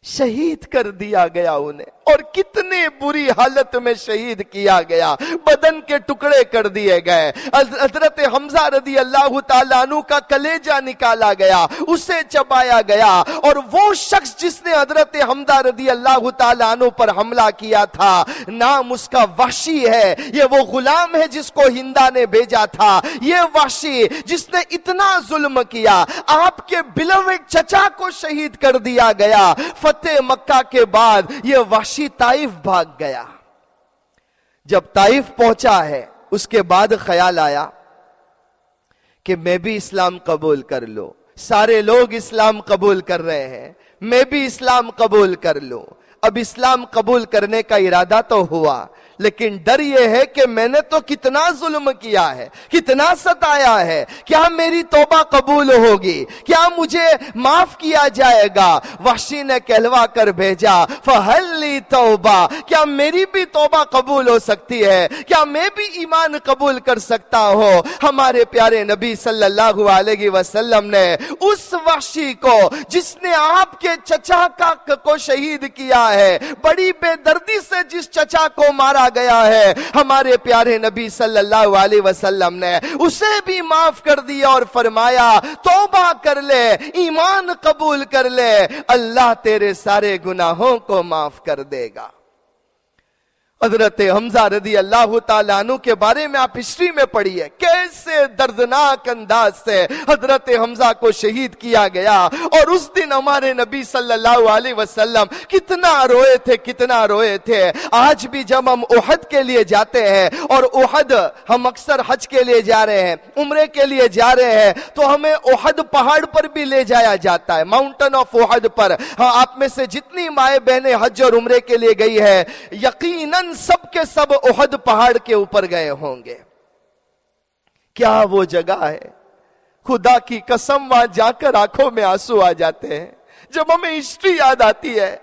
شہید کر دیا گیا انہیں، اور کتنے بری حالت میں شہید کیا گیا، بدن کے ٹکڑے کر دیے گئے. حضرت حمزہ رضی اللہ تعالیٰ عنہ کا کلیجہ نکالا گیا، اسے چبایا گیا. اور وہ شخص جس نے حضرت حمزہ رضی اللہ تعالیٰ عنہ پر حملہ کیا تھا، نام اس کا وحشی ہے. یہ وہ غلام ہے جس کو ہندا نے بھیجا تھا. یہ وحشی جس نے اتنا ظلم کیا، آپ کے بلوڈ چچا کو شہید کر دیا گیا. فتح مکہ کے بعد یہ وحشی طائف بھاگ گیا. جب طائف پہنچا ہے اس کے بعد خیال آیا کہ میں بھی اسلام قبول کر لوں، سارے لوگ اسلام قبول کر رہے ہیں، میں بھی اسلام قبول کر لوں. اب اسلام قبول کرنے کا ارادہ تو ہوا، لیکن ڈر یہ ہے کہ میں نے تو کتنا ظلم کیا ہے، کتنا ستایا ہے، کیا میری توبہ قبول ہوگی، کیا مجھے معاف کیا جائے گا؟ وحشی نے کہلوا کر بھیجا فَهَلْ لِي تَوْبَةٌ، کیا میری بھی توبہ قبول ہو سکتی ہے، کیا میں بھی ایمان قبول کر سکتا ہوں؟ ہمارے پیارے نبی صلی اللہ علیہ وسلم نے اس وحشی کو جس نے آپ کے چچا کو شہید کیا ہے، بڑی بے دردی سے جس چچا کو مارا گیا ہے، ہمارے پیارے نبی صلی اللہ علیہ وسلم نے اسے بھی معاف کر دیا اور فرمایا توبہ کر لے، ایمان قبول کر لے، اللہ تیرے سارے گناہوں کو معاف کر دے گا۔ حضرت حمزہ رضی اللہ تعالیٰ عنہ کے بارے میں آپ ہسٹری میں پڑھیے، کیسے دردناک انداز سے حضرت حمزہ کو شہید کیا گیا، اور اس دن ہمارے نبی صلی اللہ علیہ وسلم کتنا روئے تھے، کتنا روئے تھے۔ آج بھی جب ہم احد کے لیے جاتے ہیں، اور احد ہم اکثر حج کے لیے جا رہے ہیں، عمرے کے لیے جا رہے ہیں، تو ہمیں احد پہاڑ پر بھی لے جایا جاتا ہے، ماؤنٹن آف احد پر۔ ہاں، آپ میں سے جتنی مائیں بہنیں حج اور عمرے کے لیے گئی ہے، یقیناً سب کے سب احد پہاڑ کے اوپر گئے ہوں گے۔ کیا وہ جگہ ہے، خدا کی قسم وہاں جا کر آنکھوں میں آنسو آ جاتے ہیں جب ہمیں ہسٹری یاد آتی ہے،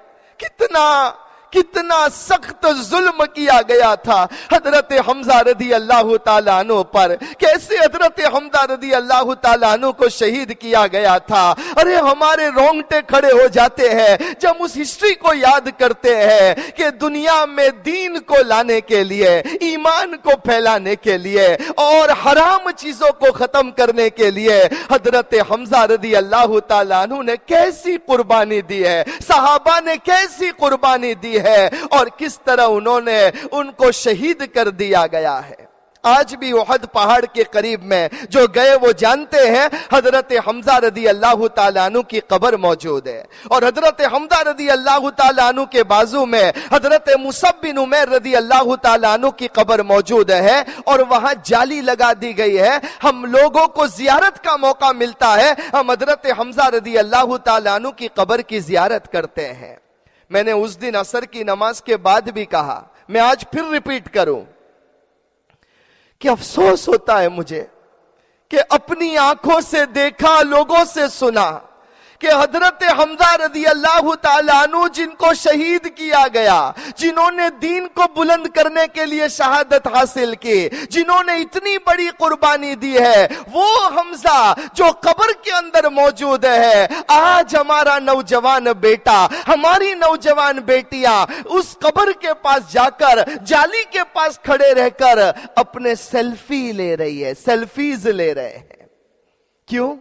کتنا سخت ظلم کیا گیا تھا حضرت حمزہ رضی اللہ تعالیٰ عنہ پر، کیسے حضرت حمزہ رضی اللہ تعالیٰ عنہ کو شہید کیا گیا تھا۔ ارے ہمارے رونگٹے کھڑے ہو جاتے ہیں جب اس ہسٹری کو یاد کرتے ہیں کہ دنیا میں دین کو لانے کے لیے، ایمان کو پھیلانے کے لیے، اور حرام چیزوں کو ختم کرنے کے لیے حضرت حمزہ رضی اللہ تعالیٰ عنہ نے کیسی قربانی دی ہے، صحابہ نے کیسی قربانی دی ہے، اور کس طرح انہوں نے ان کو شہید کر دیا گیا ہے۔ آج بھی احد پہاڑ کے قریب میں جو گئے وہ جانتے ہیں حضرت حمزہ رضی اللہ تعالیٰ عنہ کی قبر موجود ہے، اور حضرت حمزہ رضی اللہ تعالیٰ عنہ کے بازو میں حضرت مصعب بن عمیر رضی اللہ تعالیٰ عنہ کی قبر موجود ہے، اور وہاں جالی لگا دی گئی ہے۔ ہم لوگوں کو زیارت کا موقع ملتا ہے، ہم حضرت حمزہ رضی اللہ تعالیٰ عنہ کی قبر کی زیارت کرتے ہیں۔ میں نے اس دن عصر کی نماز کے بعد بھی کہا، میں آج پھر ریپیٹ کروں کہ افسوس ہوتا ہے مجھے کہ اپنی آنکھوں سے دیکھا، لوگوں سے سنا کہ حضرت حمزہ رضی اللہ تعالیٰ عنہ جن کو شہید کیا گیا، جنہوں نے دین کو بلند کرنے کے لیے شہادت حاصل کی، جنہوں نے اتنی بڑی قربانی دی ہے، وہ حمزہ جو قبر کے اندر موجود ہے، آج ہمارا نوجوان بیٹا، ہماری نوجوان بیٹیاں اس قبر کے پاس جا کر، جالی کے پاس کھڑے رہ کر اپنے سیلفی لے رہی ہے، سیلفیز لے رہے ہیں۔ کیوں؟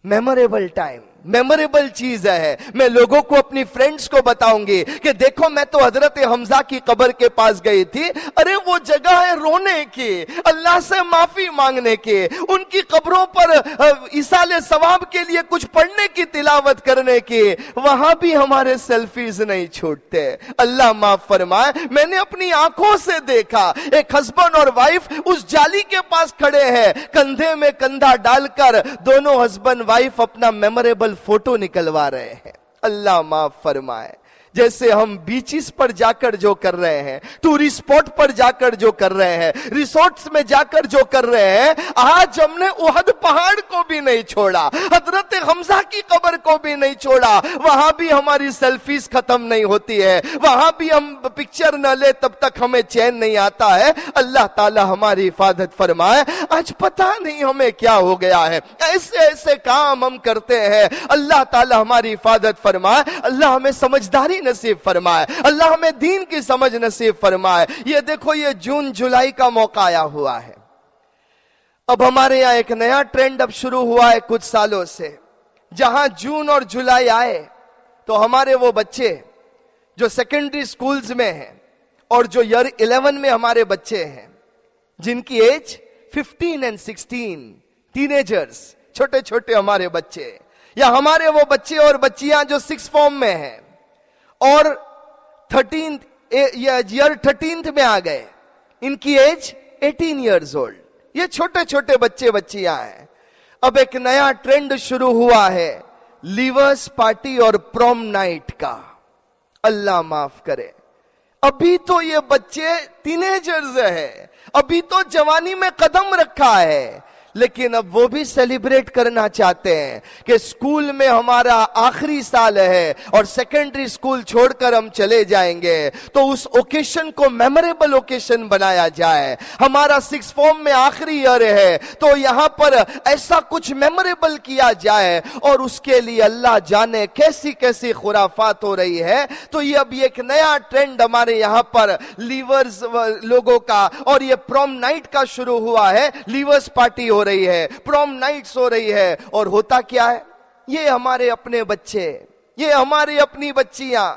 میموریبل ٹائم، میموریبل چیز ہے۔ میں لوگوں کو، اپنی فرینڈز کو بتاؤں گی کہ دیکھو میں تو حضرت حمزہ کی قبر کے پاس گئی تھی۔ ارے وہ جگہ ہے رونے کی، اللہ سے معافی مانگنے کی، ان کی قبروں پر ایصال ثواب کے لیے کچھ پڑھنے کی، تلاوت کرنے کی۔ وہاں بھی ہمارے سیلفیز نہیں چھوٹتے، اللہ معاف فرمائے۔ میں نے اپنی آنکھوں سے دیکھا ایک ہسبینڈ اور وائف اس جالی کے پاس کھڑے ہیں، کندھے میں کندھا ڈال کر دونوں ہسبینڈ وائف اپنا میموریبل فوٹو نکلوا رہے ہیں۔ اللہ معاف فرمائے۔ جیسے ہم بیچز پر جا کر جو کر رہے ہیں، ٹورسٹ سپاٹ پر جا کر جو کر رہے ہیں، ریسورٹس میں جا کر جو کر رہے ہیں، آج ہم نے احد پہاڑ کو بھی نہیں چھوڑا، حضرت حمزہ کی قبر کو بھی نہیں چھوڑا۔ وہاں بھی ہماری سیلفیز ختم نہیں ہوتی ہے، وہاں بھی ہم پکچر نہ لے تب تک ہمیں چین نہیں آتا ہے۔ اللہ تعالی ہماری حفاظت فرمائے۔ آج پتہ نہیں ہمیں کیا ہو گیا ہے، ایسے ایسے کام ہم کرتے ہیں۔ اللہ تعالی ہماری حفاظت فرمائے، اللہ ہمیں سمجھداری نصیب فرمائے، اللہ ہمیں دین کی سمجھ نصیب فرمائے۔ یہ دیکھو، یہ جون جولائی کا موقع آیا ہوا ہے۔ اب ہمارے یہاں ایک نیا ٹرینڈ اب شروع ہوا ہے کچھ سالوں سے، جہاں جون اور جولائی آئے تو ہمارے وہ بچے جو سیکنڈری سکولز میں ہیں اور جو ایئر 11 میں ہمارے بچے ہیں، جن کی ایج 15 اور 16، ٹینیجرز، چھوٹے چھوٹے ہمارے بچے، یا ہمارے وہ بچے اور بچیاں جو 6th فارم میں ہیں اور 13th میں آ گئے، ان کی ایج 18 ایئرز اولڈ، یہ چھوٹے چھوٹے بچے بچیاں ہیں۔ اب ایک نیا ٹرینڈ شروع ہوا ہے لیورز پارٹی اور پروم نائٹ کا۔ اللہ معاف کرے. ابھی تو یہ بچے ٹینیجرز ہیں, ابھی تو جوانی میں قدم رکھا ہے, لیکن اب وہ بھی سیلیبریٹ کرنا چاہتے ہیں کہ اسکول میں ہمارا آخری سال ہے اور سیکنڈری اسکول چھوڑ کر ہم چلے جائیں گے, تو اس اوکیشن کو میموریبل اوکیشن بنایا جائے. ہمارا 6th فارم میں آخری ایئر ہے تو یہاں پر ایسا کچھ میموریبل کیا جائے, اور اس کے لیے اللہ جانے کیسی کیسی خرافات ہو رہی ہے. تو یہ اب ایک نیا ٹرینڈ ہمارے یہاں پر لیورز لوگوں کا, اور یہ پروم نائٹ کا شروع ہوا ہے. لیورز پارٹی ہو رہی ہے, پروم نائٹس ہو رہی ہے, اور ہوتا کیا ہے, یہ ہمارے اپنے بچے, یہ ہماری اپنی بچیاں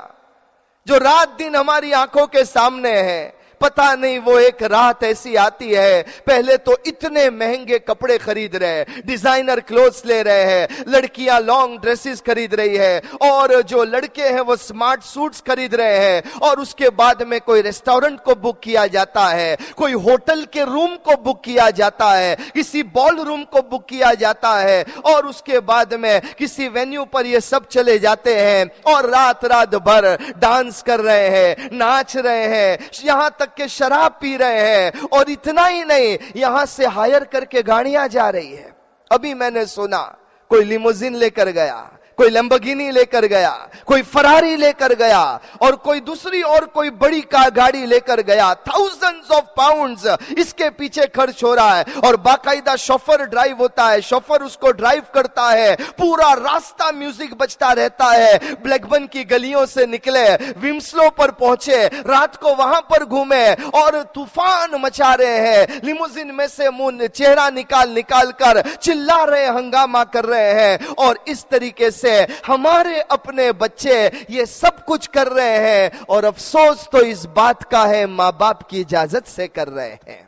جو رات دن ہماری آنکھوں کے سامنے ہیں. پتا نہیں وہ ایک رات ایسی آتی ہے, پہلے تو اتنے مہنگے کپڑے خرید رہے ہیں, ڈیزائنر کلوتھس لے رہے ہیں, لڑکیاں لانگ ڈریسز خرید رہی ہے, اور جو لڑکے ہیں وہ سمارٹ سوٹس خرید رہے ہیں, اور اس کے بعد میں کوئی ریسٹورنٹ کو بک کیا جاتا ہے, کوئی ہوٹل کے روم کو بک کیا جاتا ہے, کسی بال روم کو بک کیا جاتا ہے, اور اس کے بعد میں کسی وینیو پر یہ سب چلے جاتے ہیں, اور رات بھر ڈانس کر رہے ہیں, ناچ رہے ہیں, یہاں تک کہ شراب پی رہے ہیں. اور اتنا ہی نہیں, یہاں سے ہائر کر کے گاڑیاں جا رہی ہے. ابھی میں نے سنا کوئی لیموزین لے کر گیا, کوئی لیمبورگینی لے کر گیا, کوئی فراری لے کر گیا, اور کوئی دوسری اور کوئی بڑی گاڑی لے کر گیا. thousands of pounds اس کے پیچھے خرچ ہو رہا ہے, اور باقاعدہ شوفر ڈرائیو ہوتا ہے, شوفر اس کو ڈرائیو کرتا ہے, پورا راستہ میوزک بجتا رہتا ہے. بلیک بن کی گلیوں سے نکلے, ومسلو پر پہنچے, رات کو وہاں پر گھومے, اور طوفان مچا رہے ہیں. لیموزین میں سے منہ چہرہ نکال کر چلا رہے, ہنگامہ کر رہے ہیں. اور اس طریقے سے ہمارے اپنے بچے یہ سب کچھ کر رہے ہیں, اور افسوس تو اس بات کا ہے ماں باپ کی اجازت سے کر رہے ہیں.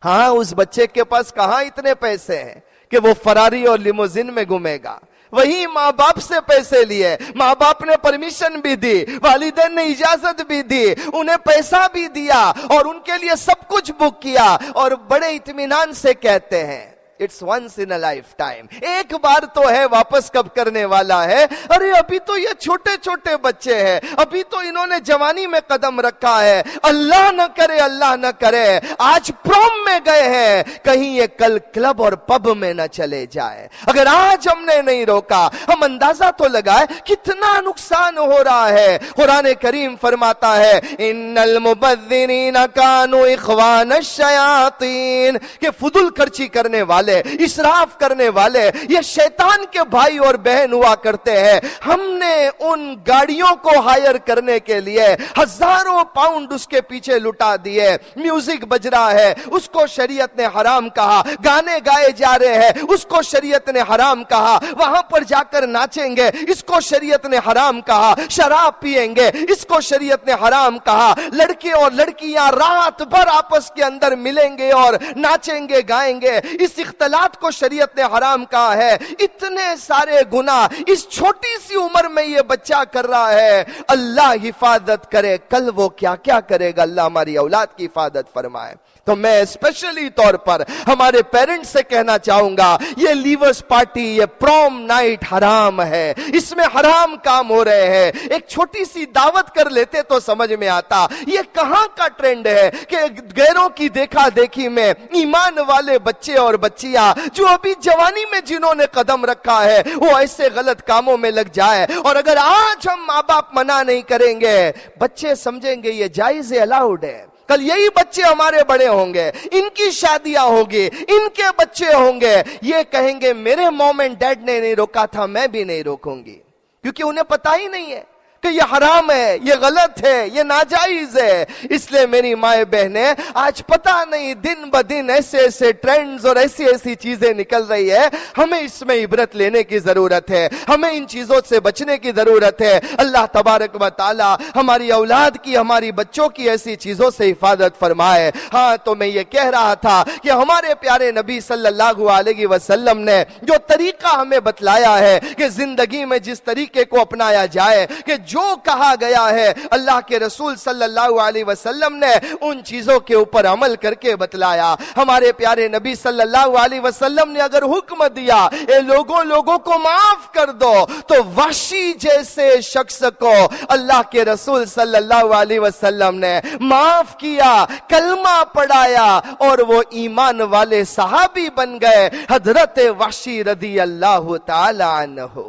ہاں, اس بچے کے پاس کہاں اتنے پیسے ہیں کہ وہ فراری اور لیموزین میں گھومے گا. وہی ماں باپ سے پیسے لیے, ماں باپ نے پرمیشن بھی دی, والدین نے اجازت بھی دی, انہیں پیسہ بھی دیا, اور ان کے لیے سب کچھ بک کیا, اور بڑے اطمینان سے کہتے ہیں it's once in a lifetime, ایک بار تو ہے, واپس کب کرنے والا ہے. ارے ابھی تو یہ چھوٹے چھوٹے بچے ہیں, ابھی تو انہوں نے جوانی میں قدم رکھا ہے. اللہ نہ کرے, اللہ نہ کرے آج پروم میں گئے ہیں, کہیں یہ کل کلب اور پب میں نہ چلے جائے. اگر آج ہم نے نہیں روکا, ہم اندازہ تو لگائے کتنا نقصان ہو رہا ہے. قرآن کریم فرماتا ہے ان المبذرین کانوا اخوان الشیاطین, کہ فضول خرچی کرنے والے, اسراف کرنے والے یہ شیطان کے بھائی اور بہن ہوا کرتے ہیں. ہم نے ان گاڑیوں کو ہائر کرنے کے لیے ہزاروں پاؤنڈ اس کے پیچھے لٹا دیے. میوزک بج رہا ہے, اس کو شریعت نے حرام کہا. گانے گائے جا رہے ہیں, اس کو شریعت نے حرام کہا. وہاں پر جا کر ناچیں گے, اس کو شریعت نے حرام کہا. شراب پیئیں گے, اس کو شریعت نے حرام کہا. لڑکے اور لڑکیاں رات بھر آپس کے اندر ملیں گے اور ناچیں گے, گائیں گے, اس اختلاط کو شریعت نے حرام کہا ہے. اتنے سارے گناہ اس چھوٹی سی عمر میں یہ بچہ کر رہا ہے. اللہ حفاظت کرے, کل وہ کیا کیا کرے گا. اللہ ہماری اولاد کی حفاظت فرمائے. تو میں اسپیشلی طور پر ہمارے پیرنٹس سے کہنا چاہوں گا, یہ لیورز پارٹی, یہ پروم نائٹ حرام ہے, اس میں حرام کام ہو رہے ہیں. ایک چھوٹی سی دعوت کر لیتے تو سمجھ میں آتا. یہ کہاں کا ٹرینڈ ہے کہ غیروں کی دیکھا دیکھی میں ایمان والے بچے اور بچیاں جو ابھی جوانی میں جنہوں نے قدم رکھا ہے وہ ایسے غلط کاموں میں لگ جائے. اور اگر آج ہم ماں باپ منع نہیں کریں گے, بچے سمجھیں گے یہ جائز ہے, الاؤڈ ہے. کل یہی بچے ہمارے بڑے ہوں گے, ان کی شادیاں ہوگی, ان کے بچے ہوں گے, یہ کہیں گے میرے موم اینڈ ڈیڈ نے نہیں روکا تھا, میں بھی نہیں روکوں گی. کیونکہ انہیں پتہ ہی نہیں ہے کہ یہ حرام ہے, یہ غلط ہے, یہ ناجائز ہے. اس لیے میری مائیں بہنیں, آج پتہ نہیں دن بدن ایسے ایسے ٹرینڈز اور ایسی ایسی چیزیں نکل رہی ہے. ہمیں اس میں عبرت لینے کی ضرورت ہے, ہمیں ان چیزوں سے بچنے کی ضرورت ہے. اللہ تبارک و تعالی ہماری اولاد کی, ہماری بچوں کی ایسی چیزوں سے حفاظت فرمائے. ہاں, تو میں یہ کہہ رہا تھا کہ ہمارے پیارے نبی صلی اللہ علیہ وسلم نے جو طریقہ ہمیں بتلایا ہے کہ زندگی میں جس طریقے کو اپنایا جائے, کہ جو کہا گیا ہے اللہ کے رسول صلی اللہ علیہ وسلم نے ان چیزوں کے اوپر عمل کر کے بتلایا. ہمارے پیارے نبی صلی اللہ علیہ وسلم نے اگر حکم دیا اے لوگوں کو معاف کر دو, تو وحشی جیسے شخص کو اللہ کے رسول صلی اللہ علیہ وسلم نے معاف کیا, کلمہ پڑھایا اور وہ ایمان والے صحابی بن گئے, حضرت وحشی رضی اللہ تعالی عنہ.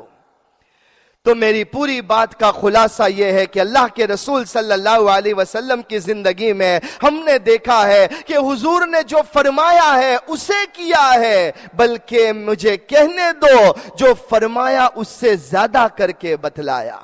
تو میری پوری بات کا خلاصہ یہ ہے کہ اللہ کے رسول صلی اللہ علیہ وسلم کی زندگی میں ہم نے دیکھا ہے کہ حضور نے جو فرمایا ہے اسے کیا ہے, بلکہ مجھے کہنے دو جو فرمایا اس سے زیادہ کر کے بتلایا.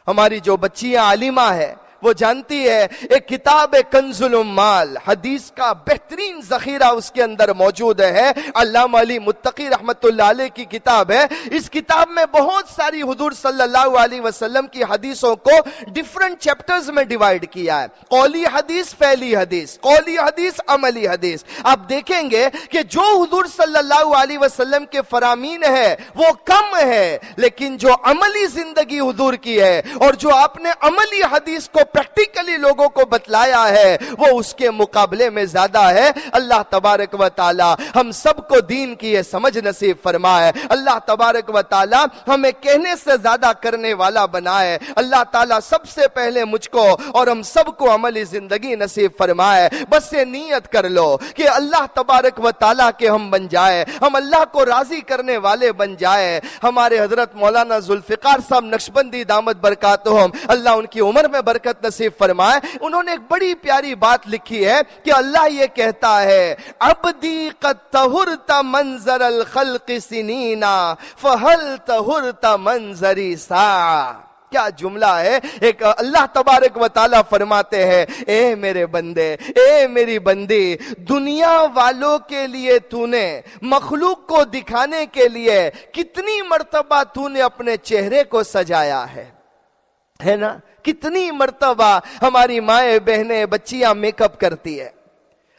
ہماری جو بچیاں عالمہ ہے وہ جانتی ہے ایک کتاب کنز الامال, حدیث کا بہترین ذخیرہ اس کے اندر موجود ہے, علامہ علی متقی رحمت اللہ علیہ کی کتاب ہے. اس کتاب میں بہت ساری حضور صلی اللہ علیہ وسلم کی حدیثوں کو ڈیفرنٹ چیپٹرز میں ڈیوائیڈ کیا ہے, قولی حدیث, فعلی حدیث, قولی حدیث, عملی حدیث. آپ دیکھیں گے کہ جو حضور صلی اللہ علیہ وسلم کے فرامین ہے وہ کم ہے, لیکن جو عملی زندگی حضور کی ہے اور جو آپ نے عملی حدیث کو پریکٹیکلی لوگوں کو بتلایا ہے وہ اس کے مقابلے میں زیادہ ہے. اللہ تبارک و تعالی ہم سب کو دین کی یہ سمجھ نصیب فرمائے. اللہ تبارک و تعالی ہمیں کہنے سے زیادہ کرنے والا بنائے. اللہ تعالی سب سے پہلے مجھ کو اور ہم سب کو عملی زندگی نصیب فرمائے. بس یہ نیت کر لو کہ اللہ تبارک و تعالی کے ہم بن جائے, ہم اللہ کو راضی کرنے والے بن جائے. ہمارے حضرت مولانا ذوالفقار صاحب نقشبندی دامت برکاتہم, اللہ ان کی عمر میں برکت نصیب فرمائے, انہوں نے ایک بڑی پیاری بات لکھی ہے کہ اللہ یہ کہتا ہے عبدی قد طہرت منظر الخلق سنینا فہل طہرت منظری ساعہ. کیا جملہ ہے. ایک اللہ تبارک و تعالی فرماتے ہیں اے میرے بندے, اے میری بندی, دنیا والوں کے لیے تو نے مخلوق کو دکھانے کے لیے کتنی مرتبہ تو نے اپنے چہرے کو سجایا ہے نا. کتنی مرتبہ ہماری مائیں بہنیں بچیاں میک اپ کرتی ہے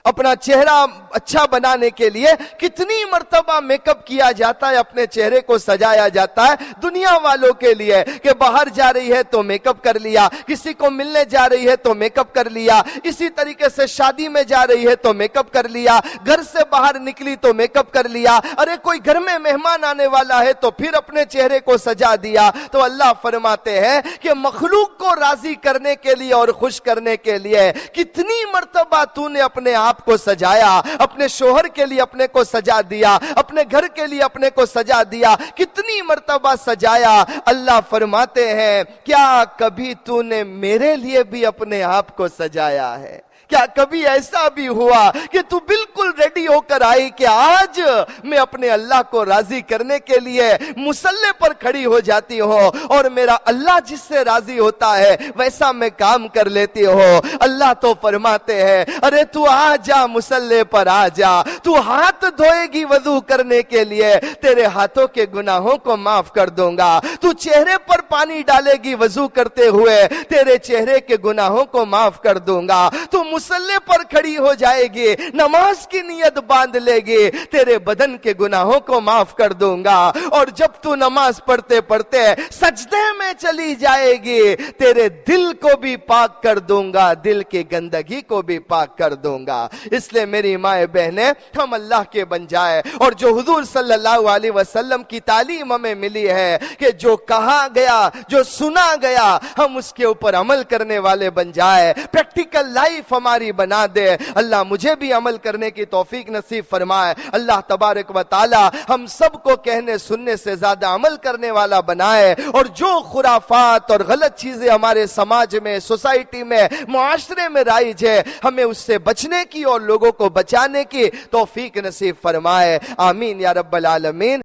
اپنا چہرہ اچھا بنانے کے لیے, کتنی مرتبہ میک اپ کیا جاتا ہے, اپنے چہرے کو سجایا جاتا ہے دنیا والوں کے لیے کہ باہر جا رہی ہے تو میک اپ کر لیا, کسی کو ملنے جا رہی ہے تو میک اپ کر لیا, اسی طریقے سے شادی میں جا رہی ہے تو میک اپ کر لیا, گھر سے باہر نکلی تو میک اپ کر لیا, ارے کوئی گھر میں مہمان آنے والا ہے تو پھر اپنے چہرے کو سجا دیا. تو اللہ فرماتے ہیں کہ مخلوق کو راضی کرنے کے لیے اور خوش کرنے کے لیے کتنی مرتبہ تو نے اپنے آپ کو سجایا, اپنے شوہر کے لیے اپنے کو سجا دیا, اپنے گھر کے لیے اپنے کو سجا دیا, کتنی مرتبہ سجایا. اللہ فرماتے ہیں کیا کبھی تو نے میرے لیے بھی اپنے آپ کو سجایا ہے؟ کیا کبھی ایسا بھی ہوا کہ تو بالکل ریڈی ہو کر آئی کہ آج میں اپنے اللہ کو راضی کرنے کے لیے مصلی پر کھڑی ہو جاتی ہوں اور میرا اللہ جس سے راضی ہوتا ہے ویسا میں کام کر لیتی ہوں؟ اللہ تو فرماتے ہیں ارے تو آ جا, مصلی پر آ جا, تو ہاتھ دھوئے گی وضو کرنے کے لیے, تیرے ہاتھوں کے گناہوں کو معاف کر دوں گا. تو چہرے پر پانی ڈالے گی وضو کرتے ہوئے, تیرے چہرے کے گناہوں کو معاف کر دوں گا. تو مصلی پر کھڑی ہو جائے گی, نماز کی نیت باندھ لے گی, تیرے بدن کے گناہوں کو معاف کر دوں گا. اور جب تو نماز پڑھتے پڑھتے سجدے میں چلی جائے گی, تیرے دل کو بھی پاک کر دوں گا, دل کی گندگی کو بھی پاک کر دوں گا. اس لیے میری مائیں بہنیں ہم اللہ کے بن جائے, اور جو حضور صلی اللہ علیہ وسلم کی تعلیم ہمیں ملی ہے کہ جو کہا گیا, جو سنا گیا, ہم اس کے اوپر عمل کرنے والے بن جائے, پریکٹیکل لائف ہماری بنا دے. اللہ مجھے بھی عمل کرنے کی توفیق نصیب فرمائے. اللہ تبارک و تعالی ہم سب کو کہنے سننے سے زیادہ عمل کرنے والا بنائے, اور جو خرافات اور غلط چیزیں ہمارے سماج میں, سوسائٹی میں, معاشرے میں رائج ہے, ہمیں اس سے بچنے کی اور لوگوں کو بچانے کی توفیق نصیب فرمائے. آمین یا رب العالمین.